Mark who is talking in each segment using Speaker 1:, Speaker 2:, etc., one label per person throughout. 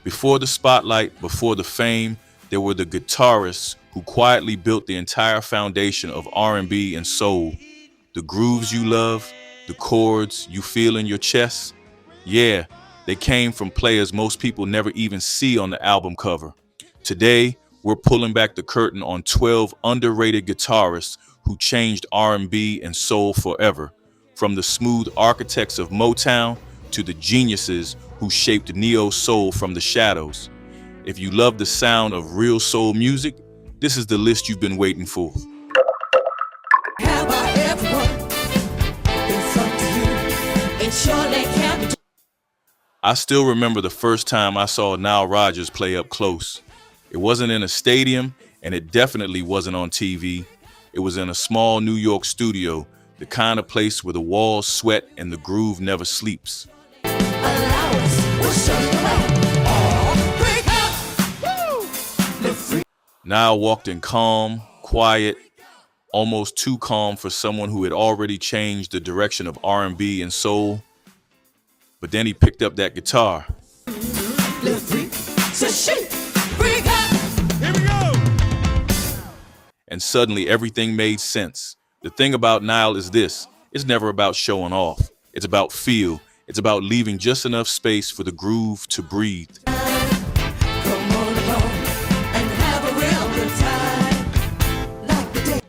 Speaker 1: Before the spotlight, before the fame, there were the guitarists who quietly built the entire foundation of R&B and soul. The grooves you love, the chords you feel in your chest, yeah, they came from players most people never even see on the album cover. Today, we're pulling back the curtain on 12 underrated guitarists who changed R&B and soul forever, from the smooth architects of Motown to the geniuses who shaped neo-soul from the shadows. If you love the sound of real soul music, this is the list you've been waiting for.
Speaker 2: Have I ever been front to you? And surely can't.
Speaker 1: I still remember the first time I saw Nile Rodgers play up close. It wasn't in a stadium, and it definitely wasn't on TV. It was in a small New York studio, the kind of place where the walls sweat and the groove never sleeps. Nile walked in calm, quiet, almost too calm for someone who had already changed the direction of R&B and soul. But then he picked up that guitar. And suddenly everything made sense. The thing about Nile is this: it's never about showing off. It's about feel. It's about leaving just enough space for the groove to breathe.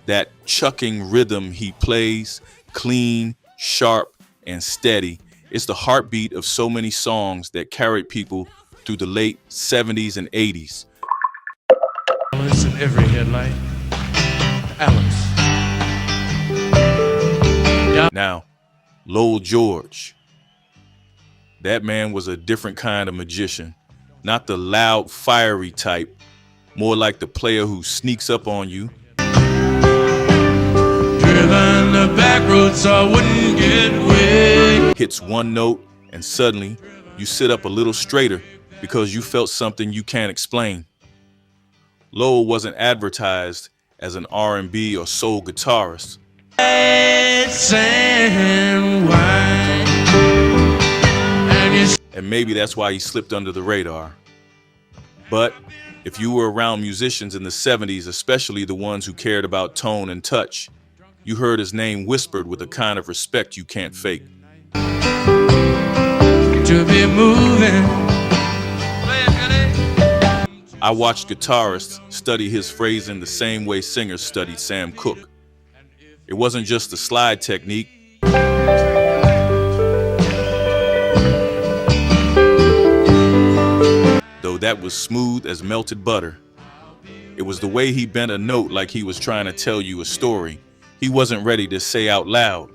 Speaker 1: That chucking rhythm he plays, clean, sharp, and steady, is the heartbeat of so many songs that carried people through the late 70s and 80s.
Speaker 3: Alice in every headlight. Alice. Yeah.
Speaker 1: Now, Lowell George. That man was a different kind of magician. Not the loud, fiery type, more like the player who sneaks up on you.
Speaker 3: Driven the back roads so I wouldn't get wet.
Speaker 1: Hits one note and suddenly you sit up a little straighter because you felt something you can't explain. Lowell wasn't advertised as an R&B or soul guitarist. And maybe that's why he slipped under the radar. But if you were around musicians in the 70s, especially the ones who cared about tone and touch, you heard his name whispered with a kind of respect you can't fake.
Speaker 3: To be moving.
Speaker 1: I watched guitarists study his phrasing the same way singers studied Sam Cooke. It wasn't just the slide technique. Though that was smooth as melted butter. It was the way he bent a note like he was trying to tell you a story he wasn't ready to say out loud.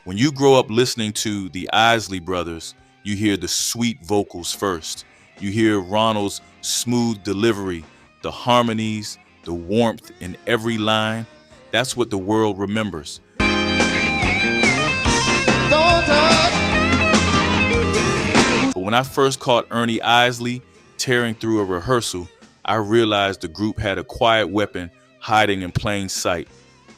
Speaker 1: When you grow up listening to the Isley Brothers, you hear the sweet vocals first. You hear Ronald's smooth delivery, the harmonies, the warmth in every line. That's what the world remembers. But when I first caught Ernie Isley tearing through a rehearsal, I realized the group had a quiet weapon hiding in plain sight.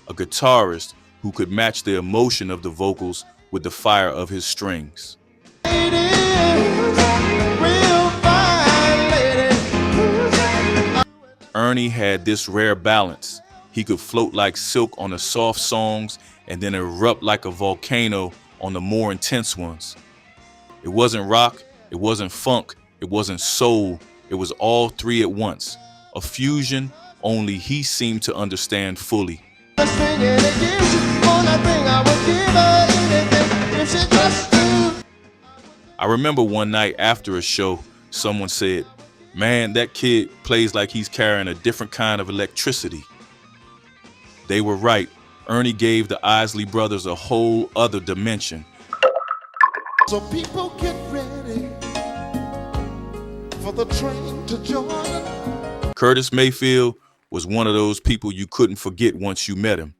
Speaker 1: A guitarist who could match the emotion of the vocals with the fire of his strings. Ernie had this rare balance. He could float like silk on the soft songs and then erupt like a volcano on the more intense ones. It wasn't rock, it wasn't funk, it wasn't soul, it was all three at once. A fusion only he seemed to understand fully. I remember one night after a show, someone said, "Man, that kid plays like he's carrying a different kind of electricity." They were right. Ernie gave the Isley Brothers a whole other dimension.
Speaker 4: So people get ready for the train to Jordan.
Speaker 1: Curtis Mayfield was one of those people you couldn't forget once you met him.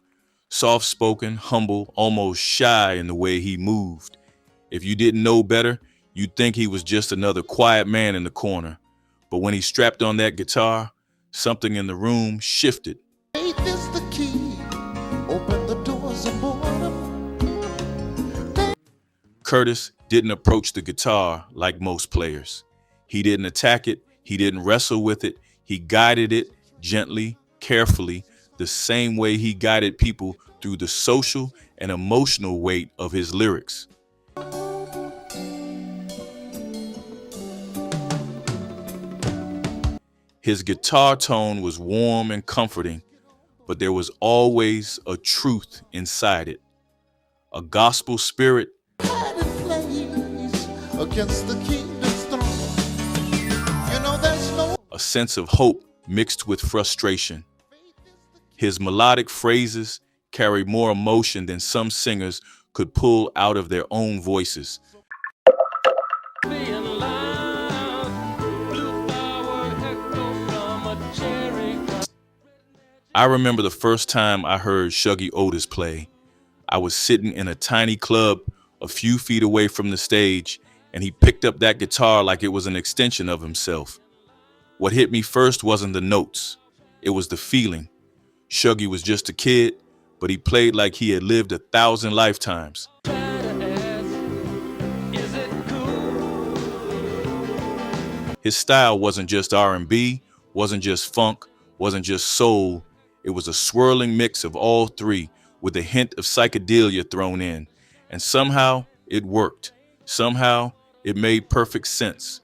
Speaker 1: Soft-spoken, humble, almost shy in the way he moved. If you didn't know better, you'd think he was just another quiet man in the corner. But when he strapped on that guitar, something in the room shifted.
Speaker 4: Faith is the key. Open the doors of boredom.
Speaker 1: Curtis didn't approach the guitar like most players. He didn't attack it, he didn't wrestle with it, he guided it gently, carefully, the same way he guided people through the social and emotional weight of his lyrics. His guitar tone was warm and comforting, but there was always a truth inside it, a gospel spirit,
Speaker 4: against the kingdom's throne. You know there's no
Speaker 1: a sense of hope mixed with frustration. His melodic phrases carry more emotion than some singers could pull out of their own voices. I remember the first time I heard Shuggie Otis play. I was sitting in a tiny club a few feet away from the stage, and he picked up that guitar like it was an extension of himself. What hit me first wasn't the notes, it was the feeling. Shuggie was just a kid, but he played like he had lived 1,000 lifetimes. His style wasn't just R&B, wasn't just funk, wasn't just soul. It was a swirling mix of all three with a hint of psychedelia thrown in. And somehow it worked. Somehow it made perfect sense.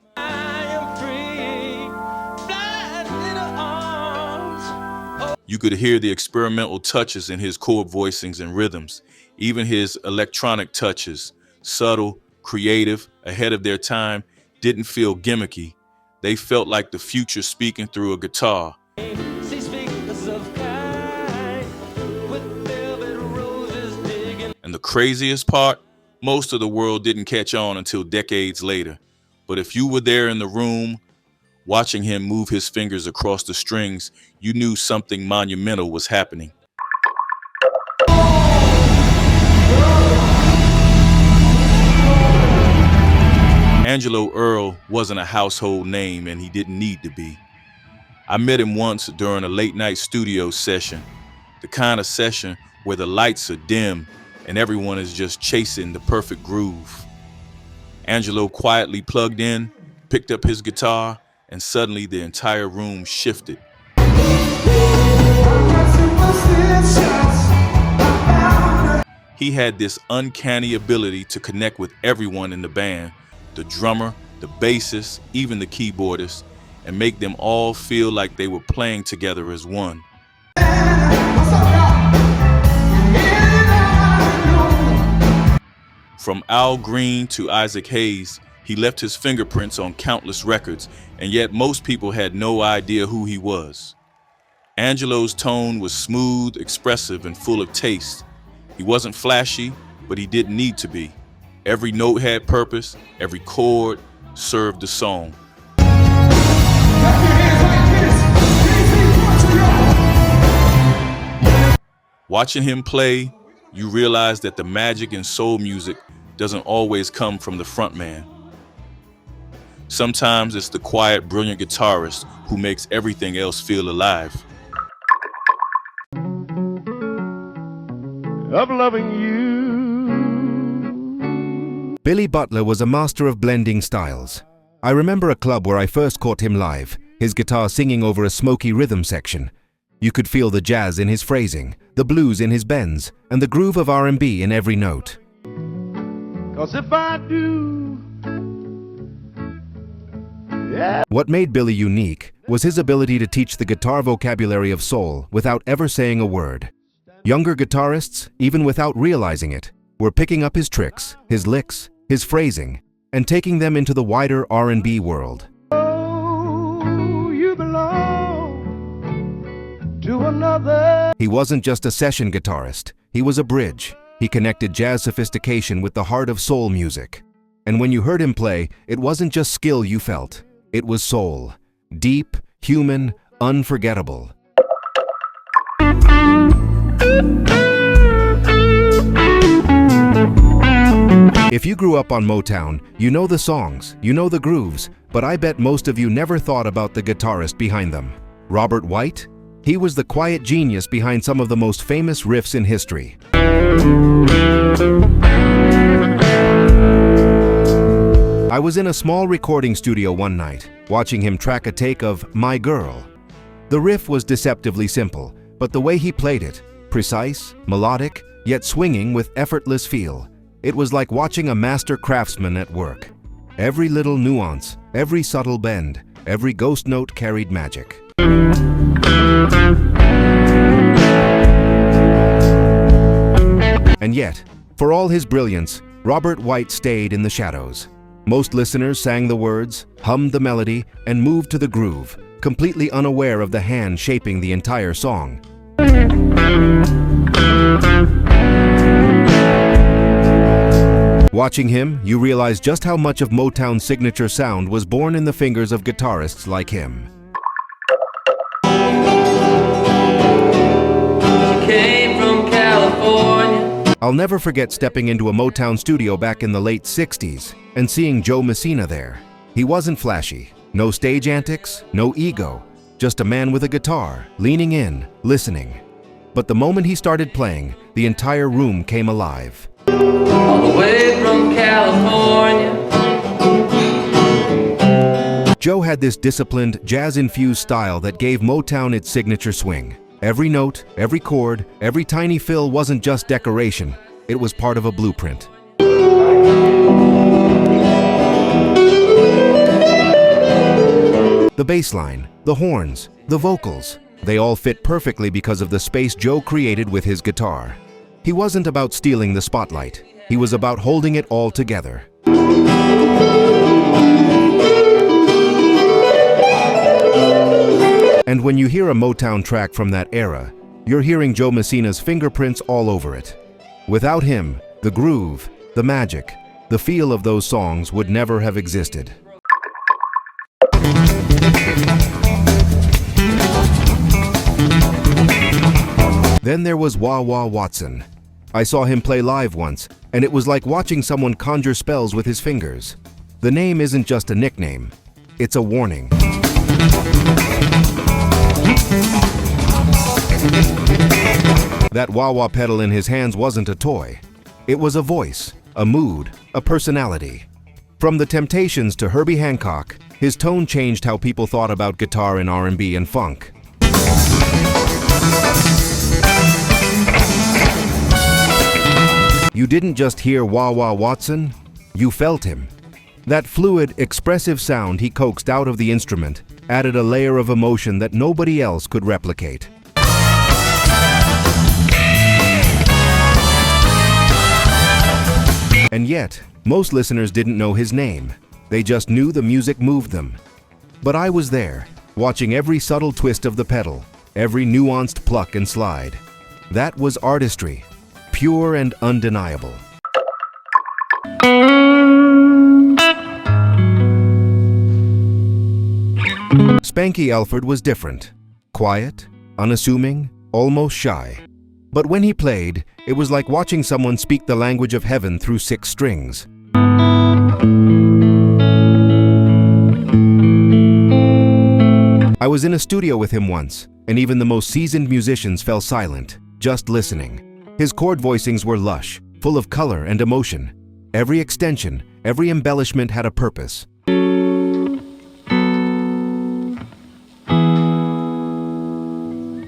Speaker 1: You could hear the experimental touches in his chord voicings and rhythms, even his electronic touches, subtle, creative, ahead of their time, didn't feel gimmicky. They felt like the future speaking through a guitar. And the craziest part, most of the world didn't catch on until decades later. But if you were there in the room, watching him move his fingers across the strings, you knew something monumental was happening. Angelo Earl wasn't a household name, and he didn't need to be. I met him once during a late-night studio session, the kind of session where the lights are dim and everyone is just chasing the perfect groove. Angelo quietly plugged in, picked up his guitar, and suddenly the entire room shifted. He had this uncanny ability to connect with everyone in the band, the drummer, the bassist, even the keyboardist, and make them all feel like they were playing together as one. From Al Green to Isaac Hayes, he left his fingerprints on countless records, and yet most people had no idea who he was. Angelo's tone was smooth, expressive, and full of taste. He wasn't flashy, but he didn't need to be. Every note had purpose, every chord served the song. Watching him play, you realize that the magic in soul music doesn't always come from the front man. Sometimes it's the quiet, brilliant guitarist who makes everything else feel alive.
Speaker 3: Of loving you.
Speaker 5: Billy Butler was a master of blending styles. I remember a club where I first caught him live, his guitar singing over a smoky rhythm section. You could feel the jazz in his phrasing, the blues in his bends, and the groove of R&B in every note.
Speaker 3: 'Cause if I do, yeah.
Speaker 5: What made Billy unique was his ability to teach the guitar vocabulary of soul without ever saying a word. Younger guitarists, even without realizing it, were picking up his tricks, his licks, his phrasing, and taking them into the wider R&B world.
Speaker 3: Oh, you belong to another.
Speaker 5: He wasn't just a session guitarist, he was a bridge. He connected jazz sophistication with the heart of soul music. And when you heard him play, it wasn't just skill you felt, it was soul. Deep, human, unforgettable. If you grew up on Motown, you know the songs, you know the grooves, but I bet most of you never thought about the guitarist behind them. Robert White? He was the quiet genius behind some of the most famous riffs in history. I was in a small recording studio one night, watching him track a take of My Girl. The riff was deceptively simple, but the way he played it, precise, melodic, yet swinging with effortless feel, it was like watching a master craftsman at work. Every little nuance, every subtle bend, every ghost note carried magic. And yet, for all his brilliance, Robert White stayed in the shadows. Most listeners sang the words, hummed the melody, and moved to the groove, completely unaware of the hand shaping the entire song. Watching him, you realize just how much of Motown's signature sound was born in the fingers of guitarists like him.
Speaker 6: She came from California.
Speaker 5: I'll never forget stepping into a Motown studio back in the late 60s and seeing Joe Messina there. He wasn't flashy, no stage antics, no ego, just a man with a guitar, leaning in, listening. But the moment he started playing, the entire room came alive.
Speaker 6: All the way from California.
Speaker 5: Joe had this disciplined, jazz-infused style that gave Motown its signature swing. Every note, every chord, every tiny fill wasn't just decoration, it was part of a blueprint. The bass line, the horns, the vocals, they all fit perfectly because of the space Joe created with his guitar. He wasn't about stealing the spotlight, he was about holding it all together. And when you hear a Motown track from that era, you're hearing Joe Messina's fingerprints all over it. Without him, the groove, the magic, the feel of those songs would never have existed. Then there was Wah Wah Watson. I saw him play live once, and it was like watching someone conjure spells with his fingers. The name isn't just a nickname, it's a warning. That wah-wah pedal in his hands wasn't a toy. It was a voice, a mood, a personality. From the Temptations to Herbie Hancock, his tone changed how people thought about guitar in R&B and funk. You didn't just hear Wah Wah Watson, you felt him. That fluid, expressive sound he coaxed out of the instrument added a layer of emotion that nobody else could replicate. And yet, most listeners didn't know his name. They just knew the music moved them. But I was there, watching every subtle twist of the pedal, every nuanced pluck and slide. That was artistry, pure and undeniable. Spanky Alford was different. Quiet, unassuming, almost shy. But when he played, it was like watching someone speak the language of heaven through 6 strings. I was in a studio with him once, and even the most seasoned musicians fell silent, just listening. His chord voicings were lush, full of color and emotion. Every extension, every embellishment had a purpose.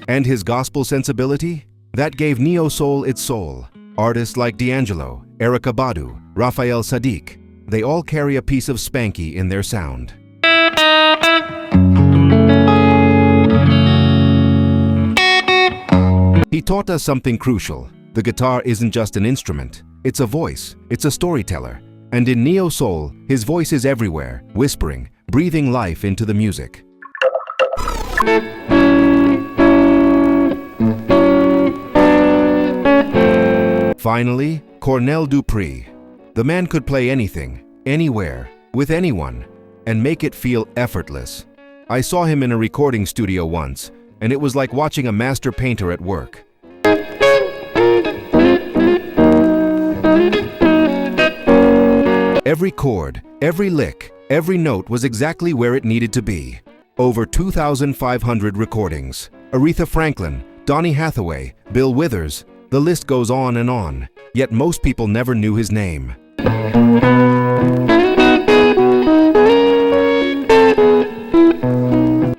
Speaker 5: And his gospel sensibility? That gave neo-soul its soul. Artists like D'Angelo, Erykah Badu, Raphael Saadiq, they all carry a piece of Spanky in their sound. He taught us something crucial. The guitar isn't just an instrument. It's a voice. It's a storyteller. And in neo-soul, his voice is everywhere, whispering, breathing life into the music. Finally, Cornell Dupree. The man could play anything, anywhere, with anyone, and make it feel effortless. I saw him in a recording studio once, and it was like watching a master painter at work. Every chord, every lick, every note was exactly where it needed to be. Over 2,500 recordings. Aretha Franklin, Donny Hathaway, Bill Withers, the list goes on and on, yet most people never knew his name.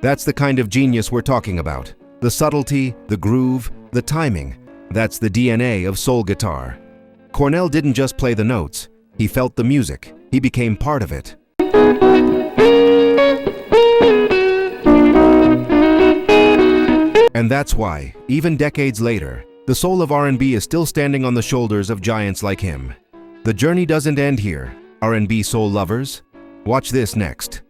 Speaker 5: That's the kind of genius we're talking about. The subtlety, the groove, the timing. That's the DNA of soul guitar. Cornell didn't just play the notes. He felt the music. He became part of it. And that's why, even decades later, the soul of R&B is still standing on the shoulders of giants like him. The journey doesn't end here, R&B soul lovers. Watch this next.